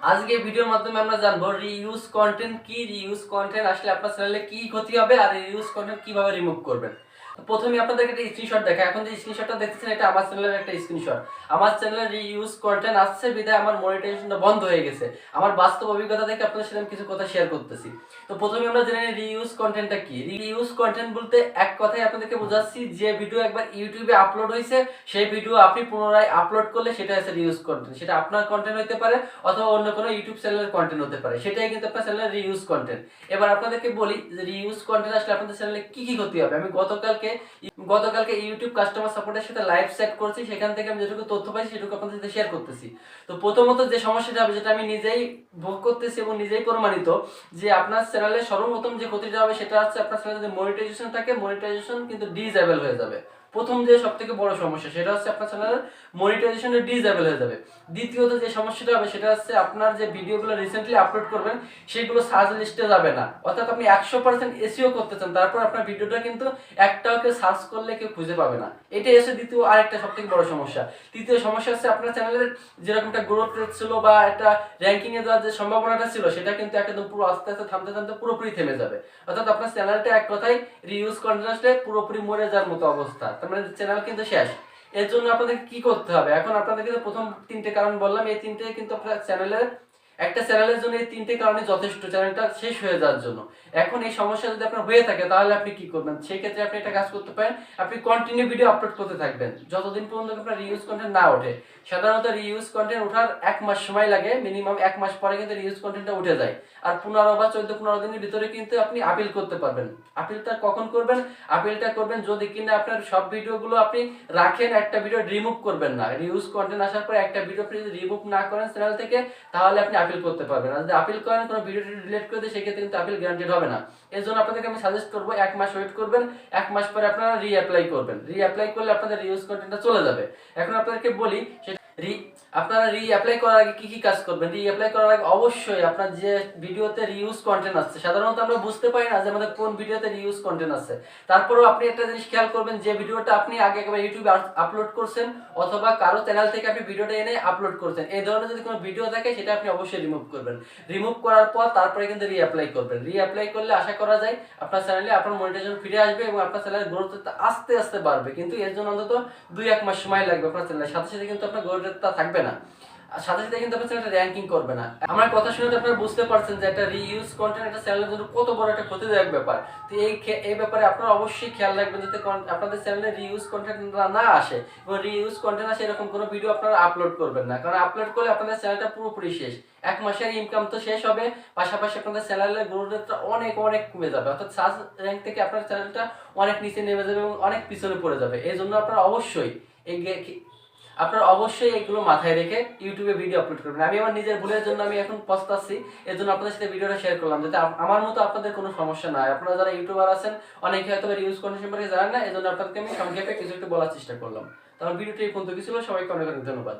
আজকে ভিডিওর মাধ্যমে আমরা জানবো রিইউজ কন্টেন্ট কি, রিইউজ কন্টেন্ট আসলে আপনার চ্যানেলে কি ক্ষতি হবে আর রিইউজ কন্টেন্ট কিভাবে রিমুভ করবেন। প্রথমে আপনাদেরকে একটা স্ক্রিনশট দেখাই। এখন যে স্ক্রিনশটটা দেখতেছেন এটা আমার চ্যানেলের একটা স্ক্রিনশট। আমার চ্যানেলে রিইউজ কন্টেন্ট আসছে বিধায় আমার মনিটাইজেশনটা বন্ধ হয়ে গেছে। আমার বাস্তব অভিজ্ঞতা থেকে আপনাদের সাথে কিছু কথা শেয়ার করতেছি। তো প্রথমে আমরা জেনে নিই রিইউজ কন্টেন্টটা কি। রিইউজ কন্টেন্ট বলতে এক কথায় আপনাদেরকে বোঝাচ্ছি, যে ভিডিও একবার ইউটিউবে আপলোড হয়েছে সেই ভিডিও আপনি পুনরায় আপলোড করলে সেটা হচ্ছে রিইউজ কন্টেন্ট। সেটা আপনার কন্টেন্ট হতে পারে অথবা অন্য কোনো ইউটিউব চ্যানেলের কন্টেন্ট হতে পারে, সেটাই কিন্তু আপনার চ্যানেলের রিইউজ কন্টেন্ট। এবার আপনাদেরকে বলি যে রিইউজ কন্টেন্ট আসলে আপনাদের চ্যানেলে কি কি ক্ষতি হবে। আমি গতকালকে ইউটিউব কাস্টমার সাপোর্টের সাথে লাইভ সেট করেছি, সেখান থেকে আমি যেটুকু তথ্য পাইছি সেটুকু আপনাদের সাথে শেয়ার করতেছি। তো প্রথমত যে সমস্যাটা হবে, যেটা আমি নিজেই ভোগ করতেছি এবং নিজেই প্রমাণিত, যে আপনার চ্যানেলে সর্বপ্রথম যে ক্ষতিটা হবে সেটা হচ্ছে আপনার চ্যানেলে যদি মনিটাইজেশন থাকে, মনিটাইজেশন কিন্তু ডিসেবল হয়ে যাবে। প্রথম যে সবথেকে বড় সমস্যা সেটা হচ্ছে আপনার চ্যানেলের মনিটাইজেশনটা ডিসেবল হয়ে যাবে। দ্বিতীয়ত যে সমস্যাটা হবে সেটা হচ্ছে আপনার যে ভিডিওগুলো রিসেন্টলি আপলোড করবেন সেগুলো সার্চ লিস্টে যাবে না। অর্থাৎ আপনি 100% এসইও করতে চান, তারপর আপনার ভিডিওটা কিন্তু একটাও কেউ সার্চ করলে কেউ খুঁজে পাবে না। এটাই হচ্ছে দ্বিতীয় আরেকটা সবথেকে বড় সমস্যা। তৃতীয় সমস্যা হচ্ছে আপনার চ্যানেলের যেরকম একটা গ্রোথ রেট ছিল বা একটা র্যাঙ্কিং এ যাওয়ার যে সম্ভাবনাটা ছিল সেটা কিন্তু একদম পুরো আস্তে আস্তে থামতে থামতে পুরোপুরি থেমে যাবে। অর্থাৎ আপনার চ্যানেলটা এক কথায় রিইউজ কন্টেন্ট আসলে পুরোপুরি মরে যাওয়ার মতো অবস্থা, তার মানে চ্যানেল কিন্তু শেষ। এর জন্য আপনাদের কি করতে হবে, এখন আপনাদেরকে প্রথম তিনটে কারণ বললাম, এই তিনটে কিন্তু আপনার একটা চ্যানেলের জন্য এই তিনটে কারণে যথেষ্ট চ্যানেলটা শেষ হয়ে যাওয়ার জন্য। এখন এই সমস্যা যদি আপনার হয়ে থাকে তাহলে আপনি কি করবেন, সেই ক্ষেত্রে আপনি একটা কাজ করতে পারেন। আপনি কন্টিনিউ ভিডিও আপলোড করতে থাকবেন যতদিন পর্যন্ত আপনার রিইউজ কন্টেন্ট না ওঠে। সাধারণত রিইউজ কন্টেন্ট ওঠার 1 মাস সময় লাগে, মিনিমাম 1 মাস পরে কিন্তু রিইউজ কন্টেন্টটা উঠে যায়। আর 15 বা 14-15 দিনের ভিতরে কিন্তু আপনি আপিল করতে পারবেন। আপিলটা কখন করবেন? আপিলটা করবেন যদি কিনা আপনার সব ভিডিওগুলো আপনি রাখেন, একটা ভিডিও রিমুভ করবেন না। রিইউজ কন্টেন্ট আসার পরে একটা ভিডিও আপনি যদি রিমুভ না করেন চ্যানেল থেকে, তাহলে আপনি আপিল করতে পারবেন। আর যদি আপিল করেন, কোনো ভিডিওটি ডিলিট করে দেয়, সেক্ষেত্রে কিন্তু আপিল গ্যারান্টেড হবে না। এর জন্য আপনাদেরকে আমি সাজেস্ট করবো 1 মাস ওয়েট করবেন। 1 মাস পরে আপনারা রিঅ্যাপ্লাই করবেন। রিঅ্যাপ্লাই করলে আপনাদের রিইউজ কন্টেন্টটা চলে যাবে। এখন আপনাদেরকে বলি আপনারা রিঅ্যাপ্লাই করার আগে কি কি কাজ করবেন। রিঅ্যাপ্লাই করার আগে অবশ্যই আপনার যে ভিডিওতে রিইউজ কন্টেন্ট আছে, সাধারণত আমরা বুঝতে পারি না যে আমাদের কোন ভিডিওতে রিইউজ কন্টেন্ট আছে। তারপরেও আপনি একটা জিনিস খেয়াল করবেন, যে ভিডিওটা আপনি আগে একবার ইউটিউবে আপলোড করছেন অথবা কারো চ্যানেল থেকে আপনি ভিডিওটা এনে আপলোড করছেন, এই ধরনের যদি কোনো ভিডিও থাকে সেটা আপনি অবশ্যই রিমুভ করবেন। রিমুভ করার পর তারপরে কিন্তু রিঅ্যাপ্লাই করবেন। রিঅ্যাপ্লাই করলে আশা করা যায় আপনার চ্যানেলে আপনার মনিটাইজেশন ফিরে আসবে এবং আপনার চ্যানেলের গ্রোথ আস্তে আস্তে বাড়বে। কিন্তু এর জন্য অন্তত 2-1 মাস সময় লাগবে। আপনার চ্যানেলের সাথে সাথে কিন্তু আপনার গ্রোথ রেটটা থাকবে না, সাথে সাথে কিন্তু আপনার চ্যানেলটা র্যাঙ্কিং করবে না। আমার কথা শুনে তো আপনারা বুঝতে পারছেন যে একটা রিইউজ কন্টেন্ট একটা চ্যানেলের জন্য কত বড় একটা ক্ষতিদায়ক ব্যাপার। তো এই ব্যাপারে আপনারা অবশ্যই খেয়াল রাখবেন যাতে আপনাদের চ্যানেলে রিইউজ কন্টেন্ট না আসে, এবং রিইউজ কন্টেন্ট আসে এরকম কোনো ভিডিও আপনারা আপলোড করবেন না, কারণ আপলোড করলে আপনাদের চ্যানেলটা পুরোপুরি শেষ। 1 মাসের ইনকাম তো শেষ হবে, পাশাপাশি আপনাদের চ্যানেলের গ্রোথ রেটটা অনেক অনেক কমে যাবে। অর্থাৎ সার্চ র্যাঙ্ক থেকে আপনার চ্যানেলটা অনেক নিচে নেমে যাবে এবং অনেক পিছনে পড়ে যাবে। এই জন্য আপনারা অবশ্যই এগুলো মাথায় রেখে ইউটিউবে ভিডিও আপলোড করবেন। আমি আমার নিজের ভুলের জন্য আমি এখন পস্তাচ্ছি, এর জন্য আপনাদের সাথে ভিডিওটা শেয়ার করলাম যাতে আমার মতো আপনাদের কোনো সমস্যা না হয়। আপনারা যারা ইউটিউবার আছেন অনেকে হয়তো রিউজ কন্টেন্ট সম্পর্কে জানেন না, এই জন্য আপনাদেরকে আমি সংক্ষেপে কিছু একটু বলার চেষ্টা করলাম। তো আমার ভিডিওটি এই পর্যন্ত ছিল। সবাইকে অনেক অনেক ধন্যবাদ।